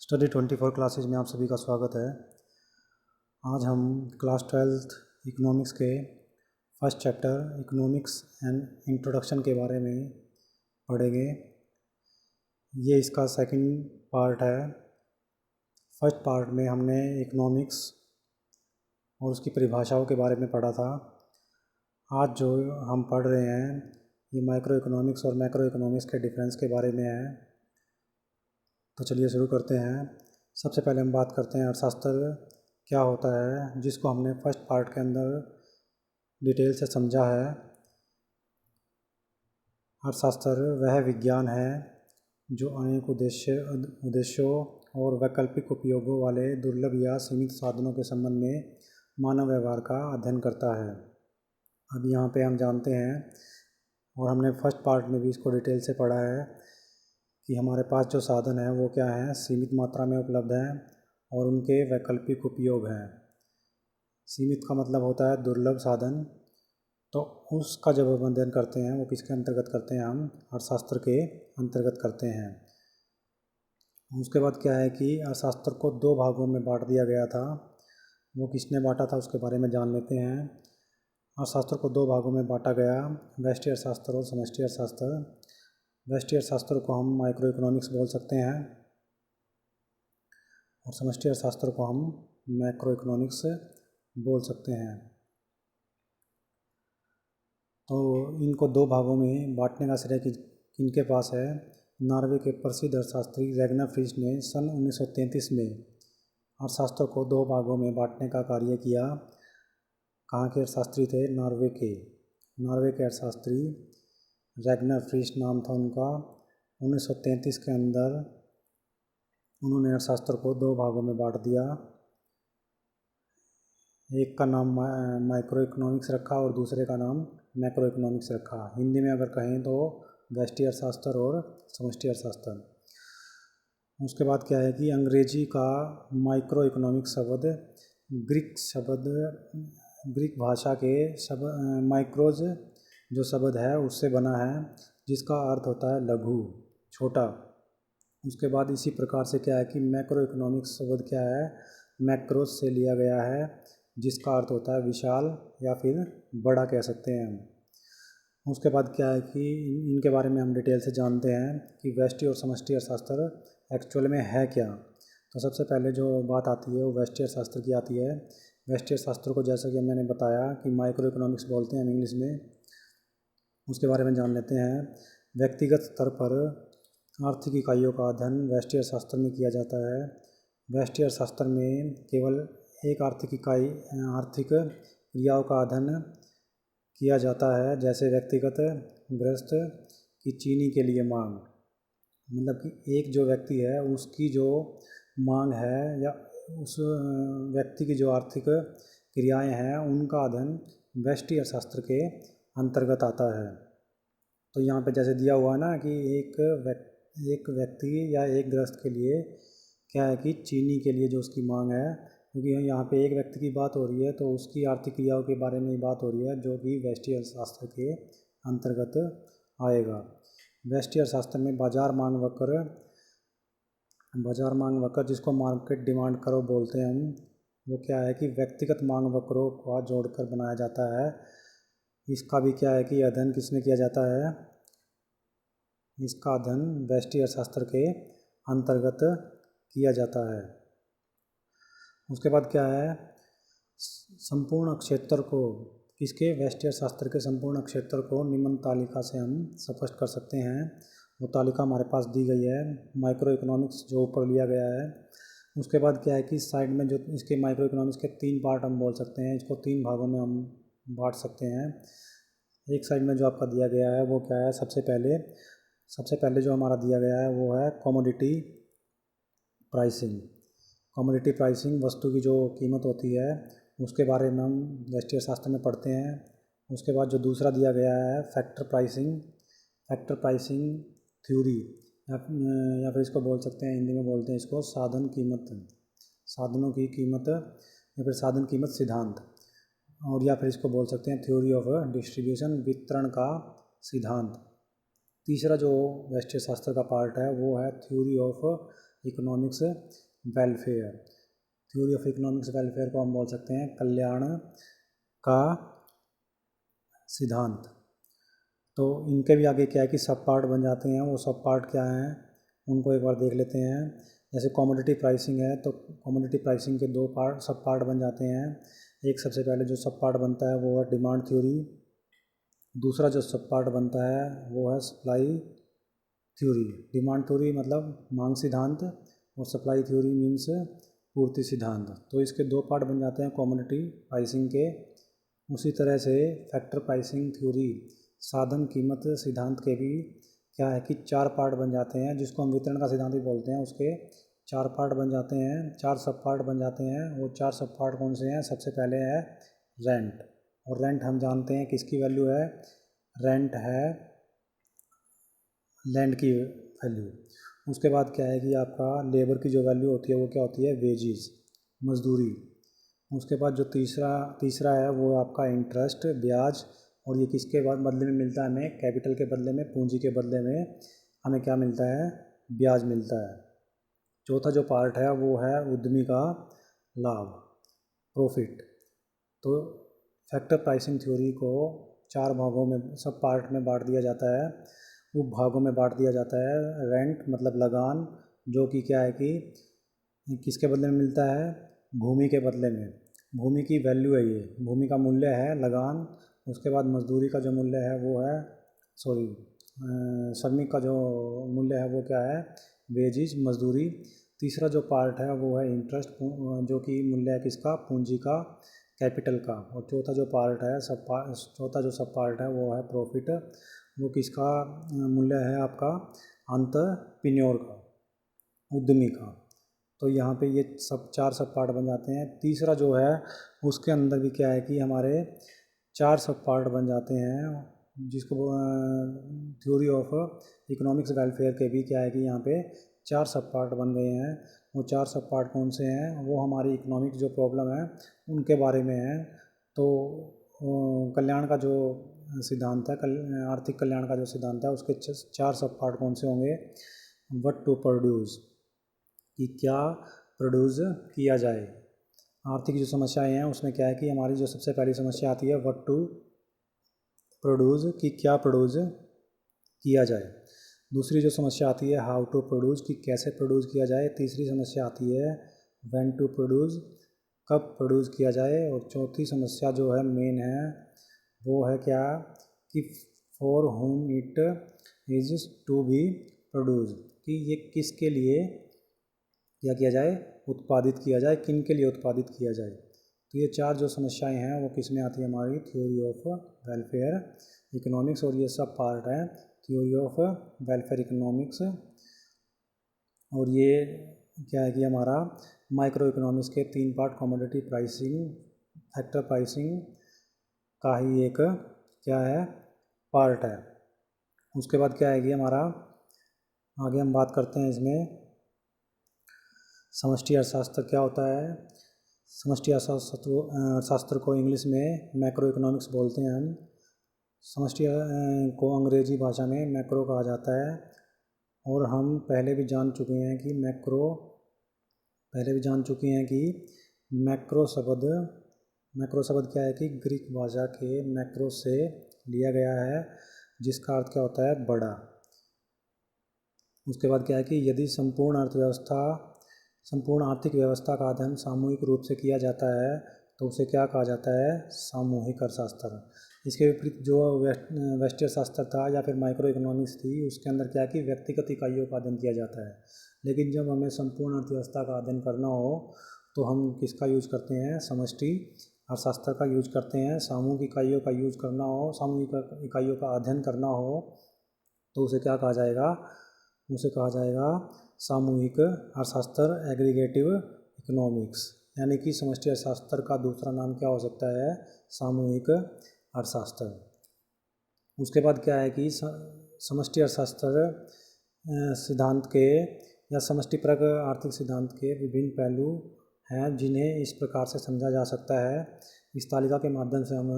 Study 24 classes में आप सभी का स्वागत है। आज हम क्लास 12th इकोनॉमिक्स के first chapter economics and introduction के बारे में पढ़ेंगे। ये इसका सेकंड पार्ट है। फर्स्ट पार्ट में हमने इकोनॉमिक्स और उसकी परिभाषाओं के बारे में पढ़ा था। आज जो हम पढ़ रहे हैं ये माइक्रो इकोनॉमिक्स और मैक्रो इकोनॉमिक्स के डिफरेंस के बारे में है। तो चलिए शुरू करते हैं। सबसे पहले हम बात करते हैं अर्थशास्त्र क्या होता है, जिसको हमने फर्स्ट पार्ट के अंदर डिटेल से समझा है। अर्थशास्त्र वह विज्ञान है जो अनेक उद्देश्यों और वैकल्पिक उपयोगों वाले दुर्लभ या सीमित साधनों के संबंध में मानव व्यवहार का अध्ययन करता है। अब यहाँ पे हम जानते हैं और हमने फर्स्ट पार्ट में भी इसको डिटेल से पढ़ा है कि हमारे पास जो साधन है वो क्या है, सीमित मात्रा में उपलब्ध हैं और उनके वैकल्पिक उपयोग हैं। सीमित का मतलब होता है दुर्लभ साधन, तो उसका जब हम अध्ययन करते हैं वो किसके अंतर्गत करते हैं, हम अर्थशास्त्र के अंतर्गत करते हैं। उसके बाद क्या है कि अर्थशास्त्र को दो भागों में बांट दिया गया था। वो किसने बांटा था उसके बारे में जान लेते हैं। अर्थशास्त्र को दो भागों में बांटा गया, व्यष्टि अर्थशास्त्र और समष्टि अर्थशास्त्र। व्यष्टि अर्थशास्त्र को हम माइक्रो इकोनॉमिक्स बोल सकते हैं और समष्टि अर्थशास्त्र को हम मैक्रो इकोनॉमिक्स बोल सकते हैं। तो इनको दो भागों में बांटने का श्रेय किनके पास है। नॉर्वे के प्रसिद्ध अर्थशास्त्री रैगनर फ्रिश ने सन 1933 में अर्थशास्त्र को दो भागों में बांटने का कार्य किया। कहाँ के अर्थशास्त्री थे, नॉर्वे के अर्थशास्त्री रैगनर फ्रिश नाम था उनका। 1933 के अंदर उन्होंने अर्थशास्त्र को दो भागों में बांट दिया। एक का नाम माइक्रो इकोनॉमिक्स रखा और दूसरे का नाम मैक्रो इकोनॉमिक्स रखा। हिंदी में अगर कहें तो व्यष्टि अर्थशास्त्र और समष्टि अर्थशास्त्र। उसके बाद क्या है कि अंग्रेजी का माइक्रो इकोनॉमिक्स शब्द ग्रीक भाषा के शब्द माइक्रोज जो शब्द है उससे बना है, जिसका अर्थ होता है लघु, छोटा। उसके बाद इसी प्रकार से क्या है कि मैक्रो इकोनॉमिक्स शब्द क्या है, मैक्रोज से लिया गया है, जिसका अर्थ होता है विशाल या फिर बड़ा कह सकते हैं हम। उसके बाद क्या है कि इनके बारे में हम डिटेल से जानते हैं कि व्यष्टि और समष्टि अर्थशास्त्र एक्चुअल में है क्या। तो सबसे पहले जो बात आती है वो व्यष्टि अर्थशास्त्र की आती है। व्यष्टि अर्थशास्त्र को जैसा कि मैंने बताया कि माइक्रो इकोनॉमिक्स बोलते हैं इंग्लिश में, उसके बारे में जान लेते हैं। व्यक्तिगत स्तर पर आर्थिक इकाइयों का अध्ययन व्यष्टि अर्थशास्त्र में किया जाता है। व्यष्टि अर्थशास्त्र में केवल एक आर्थिक क्रियाओं का अध्ययन किया जाता है, जैसे व्यक्तिगत गृहस्थ की चीनी के लिए मांग। मतलब कि एक जो व्यक्ति है उसकी जो मांग है या उस व्यक्ति की जो आर्थिक क्रियाएं हैं उनका अध्ययन व्यष्टि अर्थशास्त्र के अंतर्गत आता है। तो यहाँ पे जैसे दिया हुआ है ना कि एक व्यक्ति या एक गृहस्थ के लिए क्या है कि चीनी के लिए जो उसकी मांग है, क्योंकि यहाँ पे एक व्यक्ति की बात हो रही है तो उसकी आर्थिक क्रियाओं के बारे में बात हो रही है, जो कि व्यष्टि अर्थशास्त्र के अंतर्गत आएगा। व्यष्टि अर्थशास्त्र में बाजार मांग वक्र जिसको मार्केट डिमांड कर्व बोलते हैं हम, वो क्या है कि व्यक्तिगत मांग वक्रों का जोड़कर बनाया जाता है। इसका भी क्या है कि अध्ययन किसमें किया जाता है, इसका अध्ययन व्यष्टि अर्थशास्त्र के अंतर्गत किया जाता है। उसके बाद क्या है, संपूर्ण क्षेत्र को किसके, व्यष्टि अर्थशास्त्र के संपूर्ण क्षेत्र को निम्न तालिका से हम स्पष्ट कर सकते हैं। वो तालिका हमारे पास दी गई है, माइक्रो इकोनॉमिक्स जो ऊपर लिया गया है। उसके बाद क्या है कि साइड में जो इसके माइक्रो इकोनॉमिक्स के तीन पार्ट हम बोल सकते हैं, इसको तीन भागों में हम बांट सकते हैं। एक साइड में जो आपका दिया गया है वो क्या है, सबसे पहले जो हमारा दिया गया है वो है कमोडिटी प्राइसिंग। कमोडिटी प्राइसिंग वस्तु की जो कीमत होती है उसके बारे में हम व्यष्टि अर्थशास्त्र में पढ़ते हैं। उसके बाद जो दूसरा दिया गया है फैक्टर प्राइसिंग थ्योरी या फिर इसको बोल सकते हैं, हिंदी में बोलते हैं इसको साधनों की कीमत या फिर साधन कीमत सिद्धांत, और या फिर इसको बोल सकते हैं थ्योरी ऑफ डिस्ट्रीब्यूशन, वितरण का सिद्धांत। तीसरा जो व्यष्टि अर्थशास्त्र का पार्ट है वो है theory of economics welfare. Theory of economics welfare को हम बोल सकते हैं कल्याण का सिद्धांत। तो इनके भी आगे क्या है कि सब पार्ट बन जाते हैं। वो सब पार्ट क्या हैं उनको एक बार देख लेते हैं। जैसे कमोडिटी प्राइसिंग है तो कमोडिटी प्राइसिंग के दो पार्ट सब पार्ट बन जाते हैं। एक सबसे पहले जो सब पार्ट बनता है वो है डिमांड थ्योरी। दूसरा जो सब पार्ट बनता है वो है सप्लाई थ्योरी। डिमांड थ्योरी मतलब मांग सिद्धांत और सप्लाई थ्योरी मीन्स पूर्ति सिद्धांत। तो इसके दो पार्ट बन जाते हैं कमोडिटी प्राइसिंग के। उसी तरह से फैक्टर प्राइसिंग थ्योरी साधन कीमत सिद्धांत के भी क्या है कि चार पार्ट बन जाते हैं, जिसको हम वितरण का सिद्धांत भी बोलते हैं। उसके चार पार्ट बन जाते हैं, चार सब पार्ट बन जाते हैं। वो चार सब पार्ट कौन से हैं? सबसे पहले है रेंट। और रेंट हम जानते हैं किसकी वैल्यू है? रेंट है लैंड की वैल्यू। उसके बाद क्या है कि आपका लेबर की जो वैल्यू होती है वो क्या होती है? वेजेस, मजदूरी। उसके बाद जो तीसरा है वो आपका इंटरेस्ट, ब्याज। और ये किसके बाद बदले में मिलता है हमें? कैपिटल के बदले में, पूंजी के बदले में हमें क्या मिलता है? ब्याज मिलता है। चौथा जो पार्ट है वो है उद्यमी का लाभ, प्रॉफिट। तो फैक्टर प्राइसिंग थ्योरी को चार भागों में, सब पार्ट में बांट दिया जाता है, उप भागों में बांट दिया जाता है। रेंट मतलब लगान, जो कि क्या है कि किसके बदले में मिलता है? भूमि के बदले में। भूमि की वैल्यू है ये, भूमि का मूल्य है लगान। उसके बाद मजदूरी का जो मूल्य है वो है श्रमिक का जो मूल्य है वो क्या है? वेजेस, मजदूरी। तीसरा जो पार्ट है वो है इंटरेस्ट, जो कि मूल्य है किसका? पूंजी का, कैपिटल का। और चौथा जो पार्ट है चौथा जो सब पार्ट है वो है प्रॉफिट। वो किसका मूल्य है? आपका एंटरप्रेन्योर का, उद्यमी का। तो यहाँ पे ये सब चार सब पार्ट बन जाते हैं। तीसरा जो है उसके अंदर भी क्या है कि हमारे चार सब पार्ट बन जाते हैं, जिसको थ्योरी ऑफ इकोनॉमिक्स वेलफेयर के भी क्या है कि यहाँ पे चार सब पार्ट बन गए हैं। वो चार सब पार्ट कौन से हैं? वो हमारी इकोनॉमिक जो प्रॉब्लम है उनके बारे में है। तो कल्याण का जो सिद्धांत है, आर्थिक कल्याण का जो सिद्धांत है, उसके चार सब पार्ट कौन से होंगे? व्हाट टू प्रोड्यूस, कि क्या प्रोड्यूस किया जाए। आर्थिक जो समस्याएं हैं उसमें क्या है कि हमारी जो सबसे पहली समस्या आती है व्हाट टू प्रोड्यूस, कि क्या प्रोड्यूस किया जाए। दूसरी जो समस्या आती है हाउ टू प्रोड्यूस, कि कैसे प्रोड्यूस किया जाए। तीसरी समस्या आती है व्हेन टू प्रोड्यूस, कब प्रोड्यूस किया जाए। और चौथी समस्या जो है मेन है वो है क्या? कि for home it is to be produce, कि ये किसके लिए क्या किया जाए? उत्पादित किया जाए, किन के लिए उत्पादित किया जाए। तो ये चार जो समस्याएं हैं वो किस में आती है? हमारी थ्योरी ऑफ वेलफेयर इकोनॉमिक्स। और ये सब पार्ट है थ्योरी ऑफ वेलफेयर इकोनॉमिक्स। और ये क्या है कि हमारा माइक्रो इकोनॉमिक्स के तीन part, commodity pricing, factor pricing का ही एक क्या है? पार्ट है। उसके बाद क्या है कि हमारा आगे हम बात करते हैं इसमें समष्टि अर्थशास्त्र क्या होता है। समष्टि अर्थशास्त्र को इंग्लिश में मैक्रो इकोनॉमिक्स बोलते हैं हम। समष्टि को अंग्रेजी भाषा में मैक्रो कहा जाता है। और हम पहले भी जान चुके हैं कि मैक्रो शब्द क्या है कि ग्रीक भाषा के मैक्रो से लिया गया है, जिसका अर्थ क्या होता है? बड़ा। उसके बाद क्या है कि यदि संपूर्ण आर्थिक व्यवस्था का अध्ययन सामूहिक रूप से किया जाता है तो उसे क्या कहा जाता है? सामूहिक अर्थशास्त्र। इसके विपरीत जो व्यष्टि अर्थशास्त्र था या फिर माइक्रो इकोनॉमिक्स थी, उसके अंदर क्या है कि व्यक्तिगत इकाइयों का अध्ययन किया जाता है। लेकिन जब हमें संपूर्ण अर्थव्यवस्था का अध्ययन करना हो तो हम किसका यूज करते हैं? समष्टि अर्थशास्त्र का यूज करते हैं। सामूहिक इकाइयों का यूज करना हो, सामूहिक इकाइयों का अध्ययन करना हो तो उसे क्या कहा जाएगा? उसे कहा जाएगा सामूहिक अर्थशास्त्र, एग्रीगेटिव इकोनॉमिक्स। यानी कि समष्टि अर्थशास्त्र का दूसरा नाम क्या हो सकता है? सामूहिक अर्थशास्त्र। उसके बाद क्या है कि समष्टि अर्थशास्त्र सिद्धांत के या समष्टिपरक आर्थिक सिद्धांत के विभिन्न पहलू हैं, जिन्हें इस प्रकार से समझा जा सकता है। इस तालिका के माध्यम से हम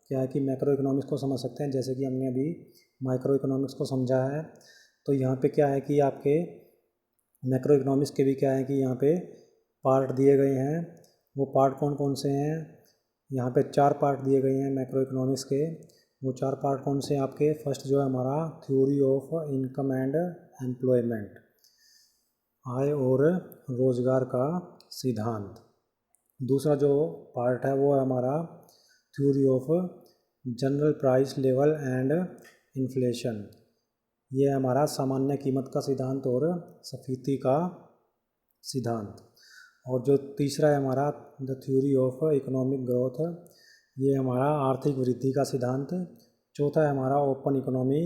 क्या है कि मैक्रो इकोनॉमिक्स को समझ सकते हैं, जैसे कि हमने अभी माइक्रो इकोनॉमिक्स को समझा है। तो यहाँ पे क्या है कि आपके मैक्रो इकोनॉमिक्स के भी क्या है कि यहाँ पे पार्ट दिए गए हैं। वो पार्ट कौन कौन से हैं? यहाँ पे 4 पार्ट दिए गए हैं मैक्रो इकोनॉमिक्स के। वो 4 पार्ट कौन से हैं आपके? फर्स्ट जो है हमारा theory of income and employment, आय और रोजगार का सिद्धांत। दूसरा जो पार्ट है वो है हमारा theory of general price level and inflation, ये है हमारा सामान्य कीमत का सिद्धांत और स्फीति का सिद्धांत। और जो तीसरा है हमारा the theory of economic growth, ये हमारा आर्थिक वृद्धि का सिद्धांत। चौथा है हमारा open economy,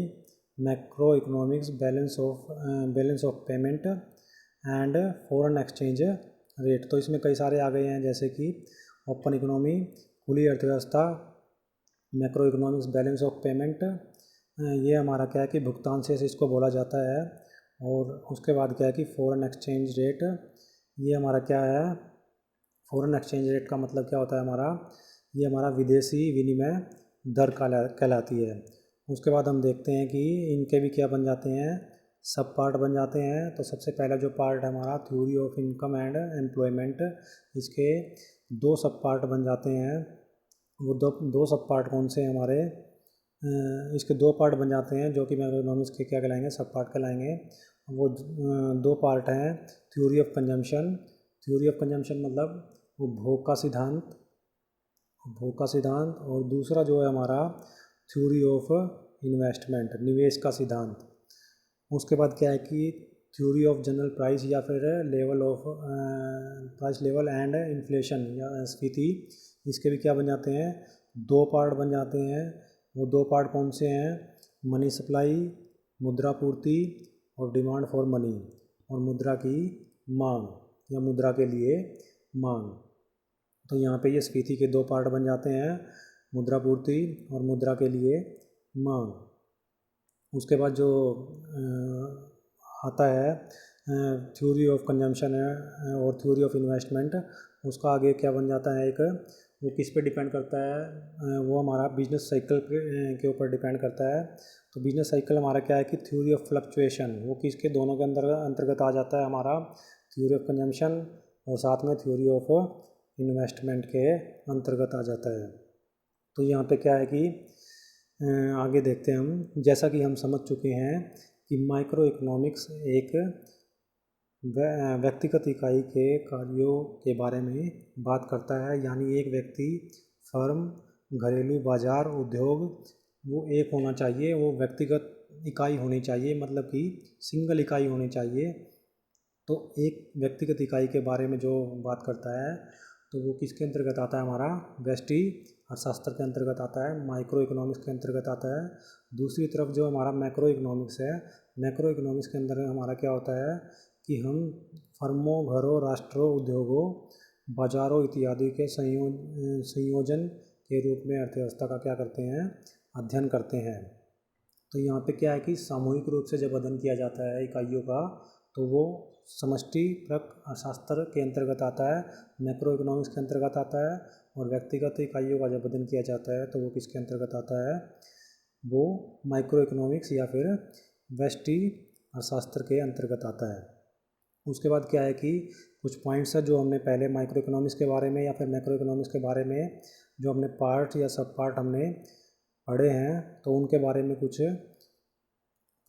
macro economics, balance of payment and foreign exchange rate. तो इसमें कई सारे आ गए हैं, जैसे कि ओपन इकोनॉमी खुली अर्थव्यवस्था, macro economics balance of payment, ये हमारा क्या है कि भुगतान से इसको बोला जाता है। और उसके बाद क्या है कि फॉरेन एक्सचेंज रेट, ये हमारा क्या है? फॉरेन एक्सचेंज रेट का मतलब क्या होता है हमारा? ये हमारा विदेशी विनिमय दर कहलाती है। उसके बाद हम देखते हैं कि इनके भी क्या बन जाते हैं, सब पार्ट बन जाते हैं। तो सबसे पहला जो पार्ट है हमारा theory of income and employment, इसके 2 सब पार्ट बन जाते हैं। वो दो सब पार्ट कौन से हैं हमारे? इसके 2 पार्ट बन जाते हैं जो कि मैक्रो इकोनॉमिक्स के क्या कहलाएंगे? सब पार्ट कहलाएंगे। वो 2 पार्ट हैं theory of consumption. Theory of consumption मतलब वो भोग का सिद्धांत, और दूसरा जो है हमारा थ्योरी ऑफ इन्वेस्टमेंट, निवेश का सिद्धांत। उसके बाद क्या है कि थ्योरी ऑफ जनरल प्राइस या फिर प्राइस लेवल एंड इन्फ्लेशन या स्फीति, इसके भी क्या बन जाते हैं? 2 पार्ट बन जाते हैं। वो 2 पार्ट कौन से हैं? मनी सप्लाई, मुद्रा पूर्ति, और डिमांड फॉर मनी, और मुद्रा की मांग या मुद्रा के लिए मांग। तो यहाँ पे ये स्फीति के 2 पार्ट बन जाते हैं, मुद्रा पूर्ति और मुद्रा के लिए मांग। उसके बाद जो आता है थ्योरी ऑफ कंजम्पशन है और थ्योरी ऑफ इन्वेस्टमेंट, उसका आगे क्या बन जाता है? एक वो किस पे डिपेंड करता है? वो हमारा बिजनेस साइकिल के ऊपर डिपेंड करता है। तो बिजनेस साइकिल हमारा क्या है कि थ्योरी ऑफ फ्लक्चुएशन, वो किसके दोनों के अंतर्गत आ जाता है हमारा? थ्योरी ऑफ कंजम्पशन और साथ में थ्योरी ऑफ इन्वेस्टमेंट के अंतर्गत आ जाता है। तो यहाँ पे क्या है कि आगे देखते हैं हम। जैसा कि हम समझ चुके हैं कि माइक्रो इकोनॉमिक्स एक व्यक्तिगत इकाई के कार्यों के बारे में बात करता है, यानी एक व्यक्ति, फर्म, घरेलू बाजार, उद्योग, वो एक होना चाहिए, वो व्यक्तिगत इकाई होनी चाहिए, मतलब कि सिंगल इकाई होनी चाहिए। तो एक व्यक्तिगत इकाई के बारे में जो बात करता है तो वो किसके अंतर्गत आता है? हमारा व्यष्टि अर्थशास्त्र के अंतर्गत आता है, माइक्रो इकोनॉमिक्स के अंतर्गत आता है। दूसरी तरफ जो हमारा मैक्रो इकोनॉमिक्स है, मैक्रो इकोनॉमिक्स के अंदर हमारा क्या होता है कि हम फर्मों, घरों, राष्ट्रों, उद्योगों, बाजारों इत्यादि के संयोजन के रूप में अर्थव्यवस्था का क्या करते हैं? अध्ययन करते हैं। तो यहाँ पे क्या है कि सामूहिक रूप से जब अध्ययन किया जाता है इकाइयों का तो वो समष्टि परक अर्थशास्त्र के अंतर्गत आता है, मैक्रो इकोनॉमिक्स के अंतर्गत आता है। और व्यक्तिगत इकाइयों का जब अध्ययन किया जाता है तो वो किसके अंतर्गत आता है? वो माइक्रो इकोनॉमिक्स या फिर व्यष्टि अर्थशास्त्र के अंतर्गत आता है। उसके बाद क्या है कि कुछ पॉइंट्स है जो हमने पहले माइक्रो इकोनॉमिक्स के बारे में या फिर मैक्रो इकोनॉमिक्स के बारे में जो हमने पार्ट या सब पार्ट हमने पढ़े हैं, तो उनके बारे में कुछ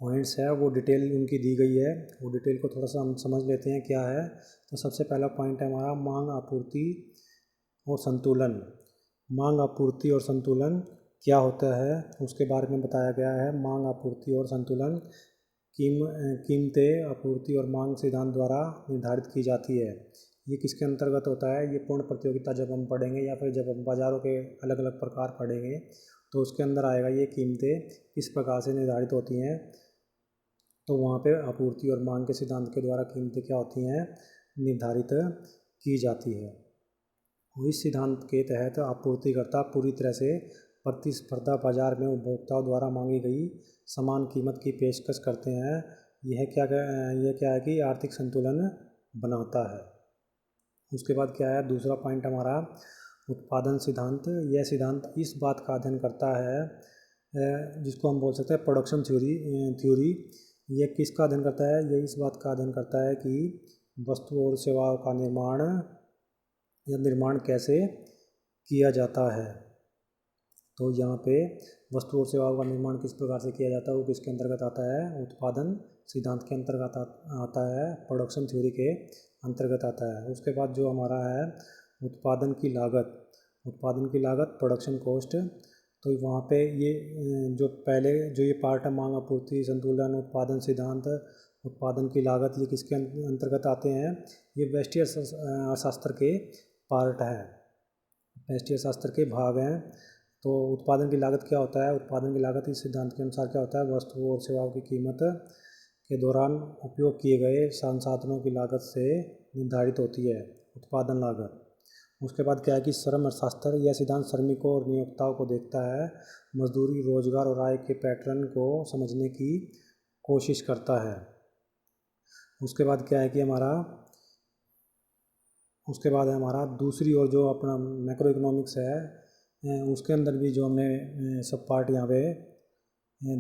पॉइंट्स है वो डिटेल उनकी दी गई है। वो डिटेल को थोड़ा सा हम समझ लेते हैं क्या है। तो सबसे पहला पॉइंट है हमारा मांग, आपूर्ति और संतुलन। मांग, आपूर्ति और संतुलन क्या होता है उसके बारे में बताया गया है। मांग, आपूर्ति और संतुलन कीमतें आपूर्ति और मांग सिद्धांत द्वारा निर्धारित की जाती है। ये किसके अंतर्गत होता है? ये पूर्ण प्रतियोगिता जब हम पढ़ेंगे या फिर जब हम बाज़ारों के अलग अलग प्रकार पढ़ेंगे तो उसके अंदर आएगा ये कीमतें किस प्रकार से निर्धारित होती हैं। तो वहाँ पे आपूर्ति और मांग के सिद्धांत के द्वारा कीमतें क्या होती हैं? निर्धारित की जाती है। और इस सिद्धांत के तहत आपूर्तिकर्ता पूरी तरह से प्रतिस्पर्धा बाजार में उपभोक्ताओं द्वारा मांगी गई समान कीमत की पेशकश करते हैं। यह क्या है कि आर्थिक संतुलन बनाता है। उसके बाद क्या है? दूसरा पॉइंट हमारा उत्पादन सिद्धांत। यह सिद्धांत इस बात का अध्ययन करता है जिसको हम बोल सकते हैं प्रोडक्शन थ्योरी, ये किसका अध्ययन करता है? ये इस बात का अध्ययन करता है कि वस्तु और सेवाओं का निर्माण कैसे किया जाता है। तो यहाँ पे वस्तु और सेवाओं का निर्माण किस प्रकार से किया जाता है, वो किसके अंतर्गत आता है? उत्पादन सिद्धांत के अंतर्गत आता है, प्रोडक्शन थ्योरी के अंतर्गत आता है। उसके बाद जो हमारा है उत्पादन की लागत प्रोडक्शन कॉस्ट। तो वहाँ पे ये जो पहले जो ये पार्ट है मांग आपूर्ति संतुलन उत्पादन सिद्धांत उत्पादन की लागत, ये किसके अंतर्गत आते हैं? ये व्यष्टि अर्थशास्त्र के पार्ट है, व्यष्टि अर्थशास्त्र के भाग हैं। तो उत्पादन की लागत क्या होता है? उत्पादन की लागत इस सिद्धांत के अनुसार क्या होता है? वस्तुओं और सेवाओं की कीमत के दौरान उपयोग किए गए संसाधनों की लागत से निर्धारित होती है उत्पादन लागत। उसके बाद क्या है कि श्रम अर्थशास्त्र, यह सिद्धांत श्रमिकों और नियोक्ताओं को देखता है, मजदूरी रोजगार और आय के पैटर्न को समझने की कोशिश करता है। उसके बाद क्या है कि उसके बाद हमारा दूसरी ओर जो अपना मैक्रो इकोनॉमिक्स है, उसके अंदर भी जो हमने सब पार्ट यहाँ पे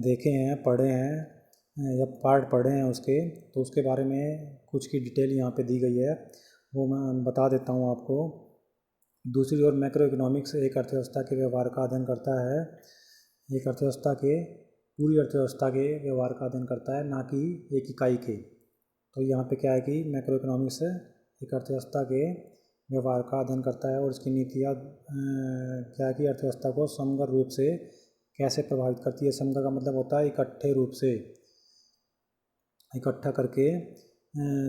देखे हैं, पढ़े हैं या पार्ट पढ़े हैं उसके, तो उसके बारे में कुछ की डिटेल यहाँ पे दी गई है, वो मैं बता देता हूँ आपको। दूसरी ओर मैक्रो इकोनॉमिक्स एक अर्थव्यवस्था के व्यवहार का अध्ययन करता है, एक अर्थव्यवस्था के पूरी अर्थव्यवस्था के व्यवहार का अध्ययन करता है, ना कि एक इकाई के। तो यहाँ पे क्या है कि मैक्रो इकोनॉमिक्स एक अर्थव्यवस्था के व्यवहार का अध्ययन करता है और इसकी नीतियाँ क्या है कि अर्थव्यवस्था को समग्र रूप से कैसे प्रभावित करती है। समग्र का मतलब होता है इकट्ठे रूप से, इकट्ठा करके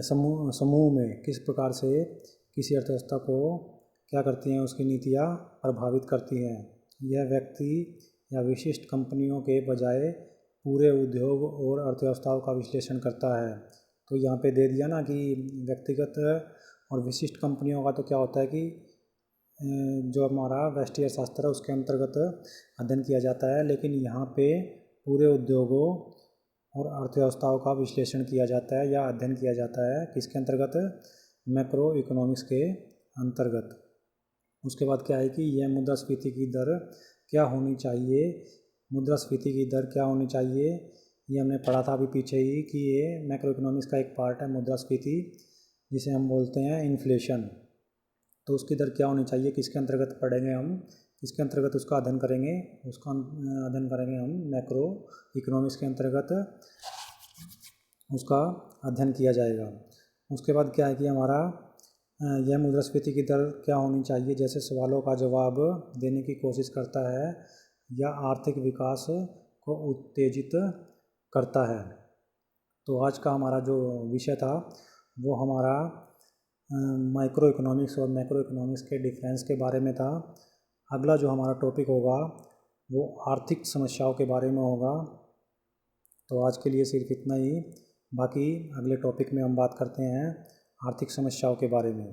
समूह में किस प्रकार से किसी अर्थव्यवस्था को क्या करती हैं, उसकी नीतियाँ प्रभावित करती हैं। यह व्यक्ति या विशिष्ट कंपनियों के बजाय पूरे उद्योग और अर्थव्यवस्थाओं का विश्लेषण करता है। तो यहाँ पे दे दिया ना कि व्यक्तिगत और विशिष्ट कंपनियों का तो क्या होता है कि जो हमारा व्यष्टि अर्थशास्त्र है उसके अंतर्गत अध्ययन किया जाता है, लेकिन यहाँ पे पूरे उद्योगों और अर्थव्यवस्थाओं का विश्लेषण किया जाता है या अध्ययन किया जाता है, किसके अंतर्गत? मैक्रो इकोनॉमिक्स के अंतर्गत। उसके बाद क्या है कि यह मुद्रास्फीति की दर क्या होनी चाहिए, मुद्रास्फीति की दर क्या होनी चाहिए, ये हमने पढ़ा था अभी पीछे ही कि ये मैक्रो इकोनॉमिक्स का एक पार्ट है मुद्रास्फीति, जिसे हम बोलते हैं इन्फ्लेशन। तो उसकी दर क्या होनी चाहिए, किसके अंतर्गत पढ़ेंगे हम, किसके अंतर्गत उसका अध्ययन करेंगे? उसका अध्ययन करेंगे हम मैक्रो इकोनॉमिक्स के अंतर्गत, उसका अध्ययन किया जाएगा। उसके बाद क्या है कि हमारा यह मुद्रास्फीति की दर क्या होनी चाहिए जैसे सवालों का जवाब देने की कोशिश करता है या आर्थिक विकास को उत्तेजित करता है। तो आज का हमारा जो विषय था वो हमारा माइक्रो इकोनॉमिक्स और मैक्रो इकोनॉमिक्स के डिफरेंस के बारे में था। अगला जो हमारा टॉपिक होगा वो आर्थिक समस्याओं के बारे में होगा। तो आज के लिए सिर्फ इतना ही, बाकी अगले टॉपिक में हम बात करते हैं आर्थिक समस्याओं के बारे में।